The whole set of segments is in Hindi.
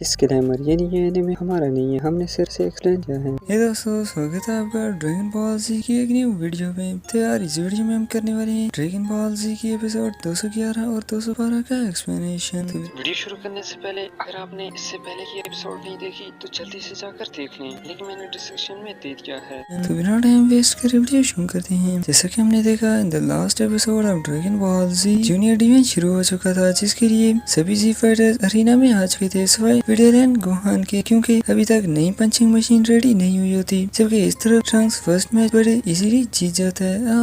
डिस्क्लेमर, ये एनिमे हमारा नहीं है, हमने सिर्फ से एक्सप्लेन किया है। हे दोस्तों, स्वागत है आपका ड्रैगन बॉल जी की एक न्यू वीडियो में। तो यार इस वीडियो में हम करने वाले हैं ड्रैगन बॉल जी की एपिसोड 211 और 212 का एक्सप्लेनेशन। तो वीडियो शुरू करने से पहले अगर आपने इससे पहले की एपिसोड नहीं देखी तो जल्दी से जाकर देख लें, लिंक मैंने डिस्क्रिप्शन में दे दिया है। तो बिना टाइम वेस्ट करे वीडियो शुरू करते हैं। जैसा कि हमने देखा in the last episode of Dragon Ball Z junior division शुरू हो चुका था, जिसके लिए सभी जी फाइटर्स अरीना में आ चुके थे सिवाय विडेलियन गोहान के, क्योंकि अभी तक नई पंचिंग मशीन रेडी नहीं हुई होती। जबकि इस तरफ ट्रंक्स फर्स्ट मैच बड़े इजीली जीत जाता है।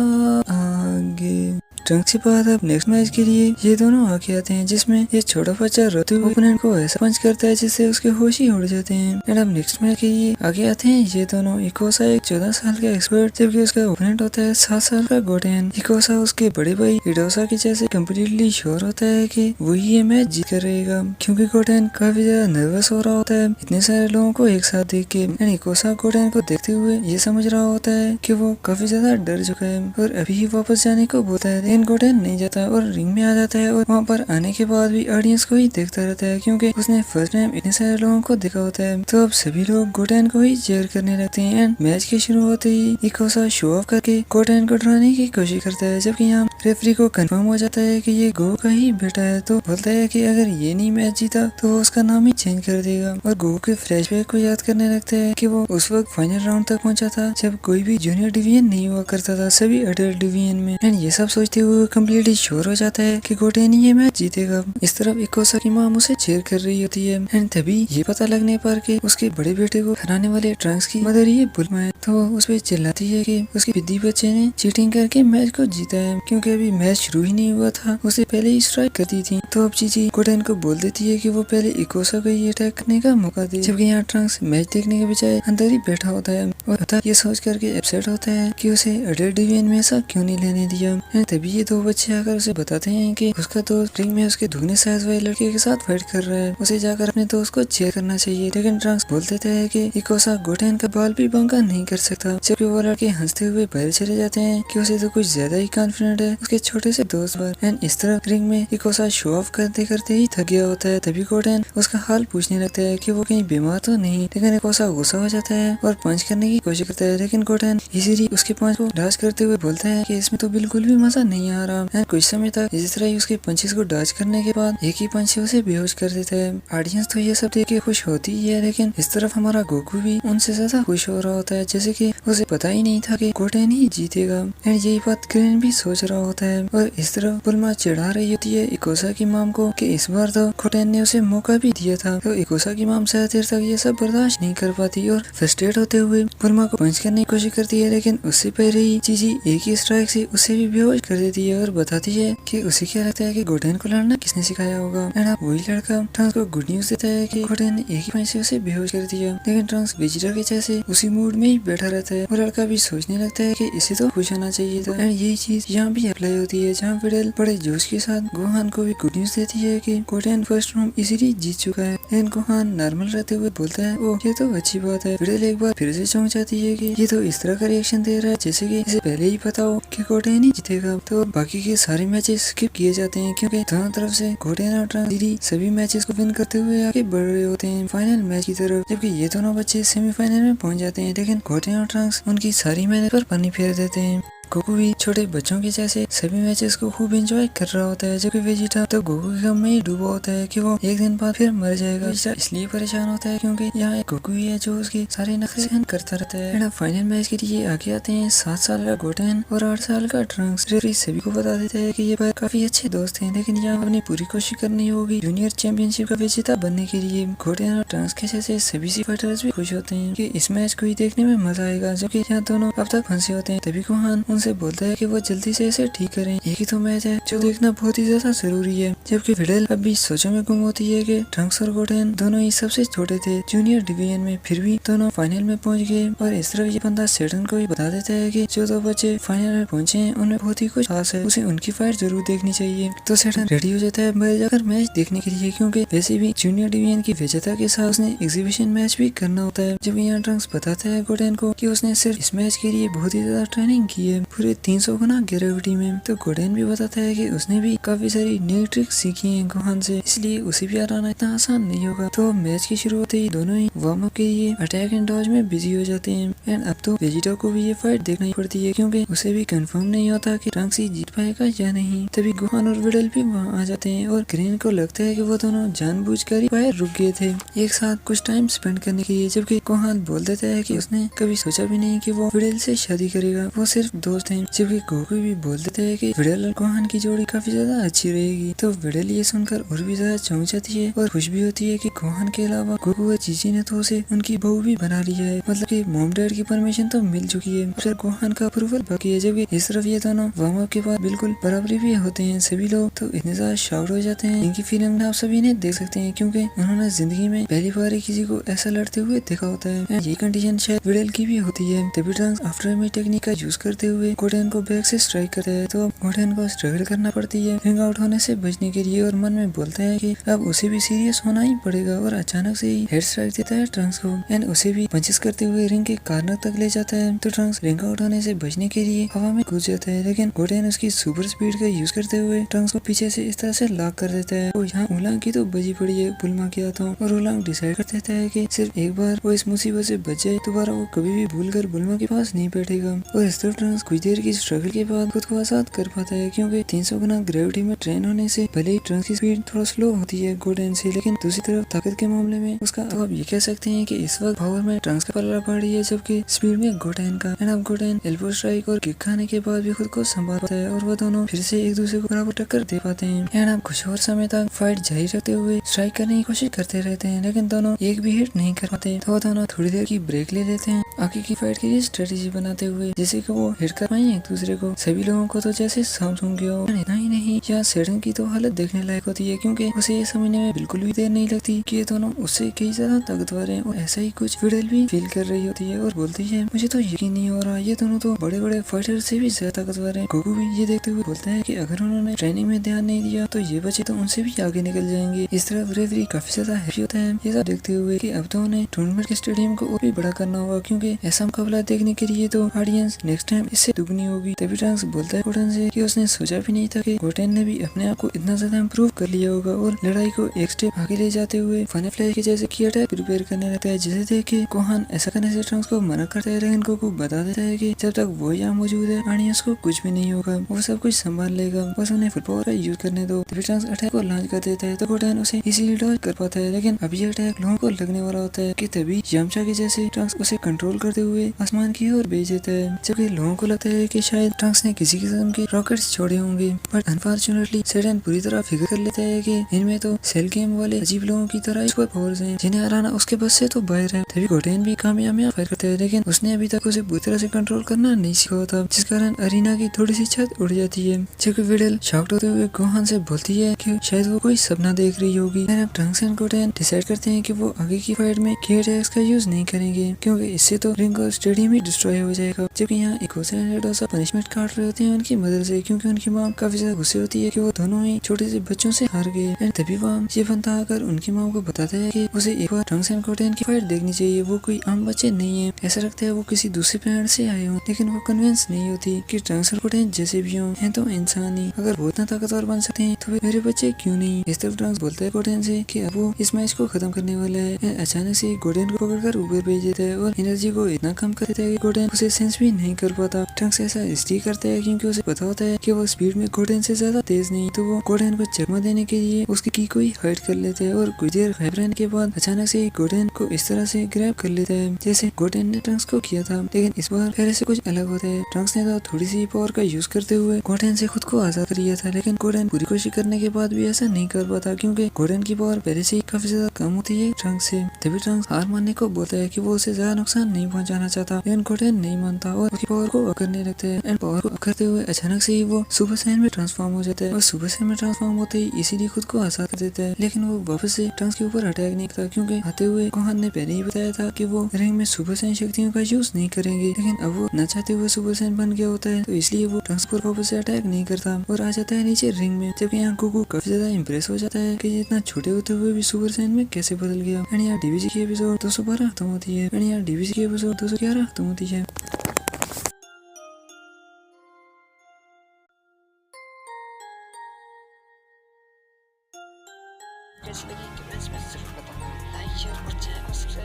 आगे ट्रंक्स के बाद अब नेक्स्ट मैच के लिए ये दोनों आके आते हैं, जिसमें ये छोटा बच्चा रोते हुए ओपोनेंट को ऐसा पंच करता है जिससे उसके होश ही उड़ जाते हैं। एंड अब नेक्स्ट मैच के लिए आगे आते हैं ये दोनों। इकोसा एक 14 साल का एक्सपर्ट, जबकि उसका ओपोनेंट होता है 7 साल का गोटेन। इकोसा उसके बड़े भाई इडोसा के जैसे कम्प्लीटली श्योर होता है कि वही ये मैच जीत कर रहेगा, क्योंकि गोटेन काफी ज्यादा नर्वस हो रहा होता है इतने सारे लोगों को एक साथ देख के। एंड इकोसा गोटेन को देखते हुए ये समझ रहा होता है कि वो काफी ज्यादा डर चुका है और अभी ही वापस जाने को बोलता है। लेकिन गोटेन नहीं जाता और रिंग में आ जाता है, और वहाँ पर आने के बाद भी ऑडियंस को ही देखता रहता है, क्योंकि उसने फर्स्ट टाइम इतने सारे लोगों को देखा होता है। तो अब सभी लोग गोटेन को ही चीयर करने लगते हैं। एंड मैच के शुरू होते ही इकोसा शो ऑफ करके गोटेन को डराने की कोशिश करता है, जबकि यहाँ रेफरी को कंफर्म हो जाता है कि ये गो का ही बेटा है। तो बोलता है कि अगर ये नहीं मैच जीता तो वो उसका नाम ही चेंज कर देगा, और गो के फ्लैशबैक को याद करने लगता है कि वो उस वक्त फाइनल राउंड तक पहुंचा था जब कोई भी जूनियर डिवीजन नहीं हुआ करता था, सभी अडल्ट डिवीजन में। एंड ये सब सोचते हुए कम्प्लीटली श्योर हो जाता है कि गोटेन ही ये मैच जीतेगा। इस तरफ इकोसा की माम उसे चीयर कर रही होती है। एंड तभी ये पता लगने पर कि उसके बड़े बेटे को हराने वाले ट्रंक्स की मदर ये बुल्मा है, तो वो उस पर चिल्लाती है कि उसके बिद्दी बच्चे ने चीटिंग करके मैच को जीता है, क्योंकि अभी मैच शुरू ही नहीं हुआ था, उसे पहले ही स्ट्राइक कर दी थी। तो अब चीची गोटेन को बोल देती है कि वो पहले इकोसा को ये अटैक करने का मौका दे, जबकि यहाँ ट्रंक्स मैच देखने के बजाय अंदर ही बैठा होता है और ये सोच करके अपसेट होता है कि उसे अडल्ट डिवीजन में ऐसा क्यों नहीं लेने दिया। तभी ये दो बच्चे आकर उसे बताते हैं कि उसका दोस्त रिंग में उसके दुगने साइज वाले लड़के के साथ फाइट कर रहा है, उसे जाकर अपने दोस्त को चीयर करना चाहिए। लेकिन ट्रंक्स बोल देता है कि इकोसा गोटेन का बॉल भी बंका नहीं कर सकता, जबकि वो लड़के हंसते हुए बाहर चले जाते हैं कि उसे तो कुछ ज्यादा ही कॉन्फिडेंट है उसके छोटे से दोस्त पर। एंड इस तरह रिंग में इकोसा शो ऑफ करते करते ही थक गया होता है। तभी गोटेन उसका हाल पूछने लगता है कि वो कहीं बीमार तो नहीं, लेकिन इकोसा गुस्सा हो जाता है और पंच करने की कोशिश करता है, लेकिन गोटेन इजीली उसके पंच को डॉज करते हुए बोलता है कि इसमें तो बिल्कुल भी मजा नहीं आ रहा। एंड कुछ समय तक इस तरह ही उसके पंचेस को डॉज करने के बाद एक ही पंच से उसे बेहोश कर देता है। ऑडियंस तो ये सब देख के खुश होती ही है, लेकिन इस तरफ हमारा गोकू भी उनसे ज्यादा खुश हो रहा होता है, जैसे कि उसे पता ही नहीं था कि गोटेन ही जीतेगा। एंड यही बात ग्रीन भी सोच रहा होता है। और इस तरह बुल्मा चिढ़ा रही होती है इकोसा की माम को कि इस बार तो गोटेन ने उसे मौका भी दिया था। तो इकोसा की माम शायद देर तक ये सब बर्दाश्त नहीं कर पाती और फ्रस्ट्रेट होते हुए बुल्मा को पंच करने की कोशिश करती है, लेकिन उससे पहले ही चीजी एक ही स्ट्राइक से उसे भी बेहोश कर देती है और बताती है कि उसे क्या लगता है कि गोटेन को लड़ना किसने सिखाया होगा। एंड अब वही लड़का ट्रंक्स को गुड न्यूज देता है कि गोटेन ने एक ही पंच से उसे बेहोश कर दिया, लेकिन ट्रंक्स वेजिटा के जैसे उसी मूड में ही बैठा रहता है। वो लड़का भी सोचने लगता है कि इसे तो खुश होना चाहिए था। एंड यही चीज यहाँ भी अप्लाई होती है, जहाँ फिडेल बड़े जोश के साथ गोहान को भी गुड न्यूज देती है कि गोटेन फर्स्ट राउंड इजीली जीत चुका है। एंड गोहान नॉर्मल रहते हुए बोलता है ओ ये तो अच्छी बात है। फिडेल एक बार फिर से चौंक जाती है कि ये तो इस तरह का रिएक्शन दे रहा है जैसे कि इसे पहले ही पता हो कि गोटेन ही जीतेगा। तो बाकी के सारे मैचेस स्किप किए जाते हैं, क्योंकि दोनों तरफ से गोटेन और ट्रंक्स सभी मैचेस को विन करते हुए आगे बढ़ रहे होते हैं फाइनल मैच की तरफ, जबकि ये दोनों बच्चे सेमीफाइनल में पहुंच जाते हैं। लेकिन गोटेन और ट्रंक्स उनकी सारी मेहनत पर पानी फेर देते हैं। गोकू भी छोटे बच्चों के जैसे सभी मैचेस को खूब एंजॉय कर रहा होता है, जबकि वेजिटा तो गोकू के गम में ही डूबा होता है कि वो एक दिन बाद फिर मर जाएगा। वेजिटा इसलिए परेशान होता है क्योंकि यहाँ एक गोकू ही है जो उसके सारे नखरे सहन करता रहता है। एंड फाइनल मैच के लिए आगे आते हैं 7 साल का गोटेन और 8 साल का ट्रंक्स। रेफरी सभी को बता देता है कि ये भाई काफी अच्छे दोस्त हैं, लेकिन यहाँ अपनी पूरी कोशिश करनी होगी जूनियर चैंपियनशिप का विजेता बनने के लिए। गोटेन और ट्रंक्स के जैसे सभी सी फाइटर्स भी खुश होते हैं कि इस मैच को ही देखने में मजा आएगा, जबकि यहाँ दोनों अब तक फंसे होते हैं। तभी गोहान उनसे बोलता है कि वो जल्दी से इसे ठीक करें, एक ही तो मैच है जो देखना बहुत ही ज्यादा जरूरी है। जबकि फिडेल अब भी सोचों में गुम होती है कि ट्रंक्स और गोटेन दोनों ही सबसे छोटे थे जूनियर डिवीजन में, फिर भी दोनों फाइनल में पहुंच गए। और इस तरफ ये बंदा सेटन को भी बता देता है कि जो दो बच्चे फाइनल में पहुंचे हैं उनमें बहुत ही कुछ खास है, उसे उनकी फाइट जरूर देखनी चाहिए। तो सेटन रेडी हो जाता है बाहर जाकर मैच देखने के लिए, क्योंकि वैसे भी जूनियर डिवीजन की विजेता के साथ उसने एग्जीबिशन मैच भी करना होता है। जब यहाँ ट्रंक्स बताता है गोटेन को कि उसने सिर्फ इस मैच के लिए बहुत ही ज्यादा ट्रेनिंग की है, पूरे 300 गुना ग्रेविटी में। तो गोडेन भी बताता है कि उसने भी काफी सारी नई ट्रिक सीखी है गोहान से, इसलिए उसे भी हराना इतना आसान नहीं होगा। तो मैच की शुरुआत ही दोनों ही वार्म अप के लिए अटैक एंड डॉज में बिजी हो जाते हैं। एंड अब तो वेजिटा को भी ये फाइट देखना ही पड़ती है, क्योंकि उसे भी कंफर्म नहीं होता कि ट्रंक्स ही जीत पाएगा या नहीं। तभी गोहान और विडल भी वहाँ आ जाते हैं और ग्रीन को लगता है कि वो दोनों जानबूझकर ही फाइट रुक गए थे एक साथ कुछ टाइम स्पेंड करने के लिए, जबकि गोहान बोल देता है कि उसने कभी सोचा भी नहीं कि वो विडल से शादी करेगा, वो सिर्फ दोस्त हैं। जबकि गोकू भी बोल देता है कि विडल और गोहान की जोड़ी काफी ज्यादा अच्छी रहेगी। तो विडल ये सुनकर और भी ज्यादा चौंक जाती है और खुश भी होती है कि गोहान के अलावा गोकू और जीजी ने तो उसे उनकी बहू भी बना लिया है, मतलब कि मॉम डैड की परमिशन तो मिल चुकी है, फिर गोहान का अप्रूवल बाकी है। जबकि इस तरफ ये दोनों वार्म अप के बाद बिल्कुल बराबरी भी होते हैं। सभी लोग तो इतने ज्यादा शॉक्ड हो जाते हैं, इनकी फीलिंग आप सभी ने देख सकते हैं, क्योंकि उन्होंने जिंदगी में पहली बार किसी को ऐसा लड़ते हुए देखा होता है। ये कंडीशन शायद विडल की भी होती है। तभी ट्रंक्स आफ्टर मी टेक्निक का यूज करते हुए गोटेन को बैक से स्ट्राइक करता है। तो गोटेन को स्ट्रगल करना पड़ती है रिंग आउट होने से बचने के लिए, और मन में बोलता है कि अब उसे भी सीरियस होना ही पड़ेगा। और अचानक से ही हेड स्ट्राइक देता है ट्रंक्स को एंड उसे भी पंचेस करते हुए रिंग के कॉर्नर तक ले जाता है। तो ट्रंक्स रिंग आउट होने से बचने के लिए हवा में कूद जाता है, लेकिन गोटेन उसकी सुपर स्पीड का यूज करते हुए ट्रंक्स को पीछे से इस तरह से लॉक कर देता है। तो यहाँ उलांग की तो बजी पड़ी है बुलमा के हाथों, और उलांग डिसाइड कर देता है कि सिर्फ एक बार वो इस मुसीबत से बच जाए, दोबारा वो कभी भी भूलकर बुलमा के पास नहीं बैठेगा। और इस तरह ट्रंक्स कुछ देर की स्ट्रगल के बाद खुद को आजाद कर पाता है, क्योंकि 300 गुना ग्रेविटी में ट्रेन होने से भले ही ट्रंक्स की स्पीड थोड़ा स्लो होती है गोटेन से, लेकिन दूसरी तरफ ताकत के मामले में उसका, तो आप ये कह सकते हैं कि इस वक्त पावर में ट्रंक्स का पलड़ा पड़ी है, जबकि स्पीड में गोटेन का। एंड अब गोटेन एल्बो स्ट्राइक और किक खाने के बाद भी खुद को संभाल पाता है, और वो दोनों फिर से एक दूसरे को बराबर टक्कर दे पाते हैं। एंड अब कुछ और समय तक फाइट जारी रखते हुए स्ट्राइक करने की कोशिश करते रहते हैं, लेकिन दोनों एक भी हिट नहीं कर पाते। तो वो दोनों थोड़ी देर की ब्रेक ले लेते हैं आगे की फाइट के लिए स्ट्रेटेजी बनाते हुए, जैसे कि वो हिट कर पाए एक दूसरे को। सभी लोगों को तो जैसे सैमसंग की हो, इतना ही नहीं यहाँ सेडन की तो हालत देखने लायक होती है, क्योंकि उसे ये समझने में बिल्कुल भी देर नहीं लगती कि ये दोनों उससे कई ज्यादा ताकतवर हैं। और ऐसा ही कुछ विडल भी फील कर रही होती है और बोलती है मुझे तो यकीन नहीं हो रहा, ये दोनों तो बड़े बड़े फाइटर से भी ज्यादा ताकतवर हैं। गोकू भी ये देखते हुए बोलता है कि अगर उन्होंने ट्रेनिंग में ध्यान नहीं दिया तो ये बच्चे तो उनसे भी आगे निकल जाएंगे। इस तरह रेफरी काफी ज्यादा हैप्पी होता है ये सब देखते हुए कि अब तो उन्हें टूर्नामेंट के स्टेडियम को और भी बड़ा करना होगा, क्योंकि ऐसा मुकाबला देखने के लिए तो ऑडियंस नेक्स्ट टाइम इससे दुगनी होगी। तभी ट्रंक्स बोलता है गोटेन से कि उसने सोचा भी नहीं था कि गोटेन ने भी अपने आप को इतना ज्यादा इम्प्रूव कर लिया होगा, और लड़ाई को एक स्टेप आगे ले जाते हुए फन फ्लाई के जैसे की अटैक प्रिपेयर करने लगता है, जिसे देख के गोहान ऐसा करने से ट्रंक्स को मना करता है, लेकिन गोकू बता देता है कि जब तक वो यहाँ मौजूद है ऑडियंस को कुछ भी नहीं होगा, वो सब कुछ संभाल लेगा, बस उन्हें फुटबॉल का यूज करने दो। तभी ट्रंक्स अटैक को लॉन्च कर देता है, तो गोटेन उसे इजीली डॉज कर पाता है, लेकिन अब ये अटैक लोगों को लगने वाला होता है कि तभी यामचा के जैसे ट्रंक्स उसे कंट्रोल करते हुए आसमान की ओर भेज देता है। जबकि लोगों को लगता है कि शायद ट्रंक्स ने किसी किस्म के रॉकेट्स छोड़े होंगे, बट अनफॉर्चुनेटली सेडन पूरी तरह फिगर कर लेता है कि इनमें तो सेल गेम वाले अजीब लोगों की तरह सुपर पावर्स हैं, जिन्हें हराना उसके बस से तो बाहर है। तभी गोटेन भी कामयाब फायर करता है, लेकिन उसने अभी तक उसे पूरी तरह से कंट्रोल करना नहीं सीखा होता, जिस कारण अरीना की थोड़ी सी छत उड़ जाती है। जबकि विडल शॉक्ड होते हुए गोहान से बोलती है कि शायद वो कोई सपना देख रही होगी। ट्रंक्स एंड गोटेन डिसाइड करते हैं कि वो आगे की फाइट में की अटैक्स का यूज नहीं करेंगे, क्योंकि इससे तो रिंग और स्टेडियम ही डिस्ट्रॉय हो जाएगा। जबकि यहाँ एक और पनिशमेंट काट रहे होते हैं उनकी मदद से, क्योंकि उनकी माँ काफी ज्यादा गुस्से होती है कि वो दोनों ही छोटे से बच्चों से हार गए। एंड तभी वहाँ ये बनता आकर उनकी माँ को बताता है कि उसे एक बार ट्रंक्स एंड गोटेन की फाइट देखनी चाहिए, वो कोई आम बच्चे नहीं है, ऐसा लगता है वो किसी दूसरे प्लेनेट से आए हो। लेकिन वो कन्विंस नहीं होती कि ट्रंक्स और गोटेन जैसे भी हों, हैं तो इंसान ही, अगर वो इतना ताकतवर बन सकते हैं तो मेरे बच्चे क्यों नहीं। इस तरफ ट्रंक्स बोलता है गोटेन से कि अब वो इस मैच को खत्म करने वाला है। अचानक से गोटेन को पकड़कर ऊपर भेज देता है और एनर्जी को इतना कम कर देता है कि गोटेन उसे सेंस भी नहीं कर पाता। ट्रंक्स ऐसा इसलिए करता है क्योंकि उसे पता होता है कि वो स्पीड में गोटेन से ज्यादा तेज नहीं, तो वो गोटेन को चकमा देने के लिए उसकी की को ही हाइड कर लेता है। और कुछ देर गायब रहने के बाद अचानक से गोटेन को इस तरह से ग्रैब कर लेता है जैसे गोटेन ने ट्रंक्स को किया था, लेकिन इस बार पहले से कुछ अलग होता है। ट्रंक्स ने तो थोड़ी सी पावर का यूज करते हुए गोटेन से खुद को आजाद कर लिया था, लेकिन गोटेन पूरी कोशिश करने के बाद भी ऐसा नहीं कर पाता, क्योंकि गोटेन की पावर पहले से ही काफी ज्यादा कम होती है ट्रंक्स से। तभी ट्रंक्स हार मानने को बोलता है कि वो उसे ज्यादा नुकसान नहीं पहुंचाना चाहता, लेकिन गोटेन नहीं मानता और उसकी पावर को करने लगता है। एंड पावर को करते हुए अचानक से ही वो सुपर सैयन में ट्रांसफॉर्म हो जाता है, और सुपर सैयन में ट्रांसफॉर्म होते ही इसीलिए खुद को आजाद कर देता है। लेकिन वो वापस से ट्रंक्स के ऊपर अटैक नहीं करता, क्योंकि आते हुए गोहान ने पहले ही बताया था कि वो रिंग में सुपर सैयन शक्तियों का यूज नहीं करेंगे, लेकिन अब वो न चाहते हुए सुपर सैयन बन गया होता है, तो इसलिए वो ट्रंक्स पर वापस से अटैक नहीं करता और आ जाता है नीचे रिंग में। जबकि यहाँ गोकू काफी ज्यादा इंप्रेस हो जाता है कि इतना छोटे होते हुए भी सुपर सैयन में कैसे बदल गया। एंड यहाँ डीवीजी की एपिसोड 212 खत्म होती है, एंड यहाँ डीवीजी की एपिसोड 211 खत्म होती है।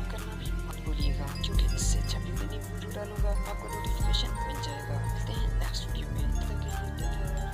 सब्सक्राइब करना भी मत भूलिएगा, क्योंकि इससे जब भी मैं न्यू वीडियो डालूंगा आपको नोटिफिकेशन मिल जाएगा। मिलते हैं नेक्स्ट वीडियो में, तब तक के लिए टेक केयर।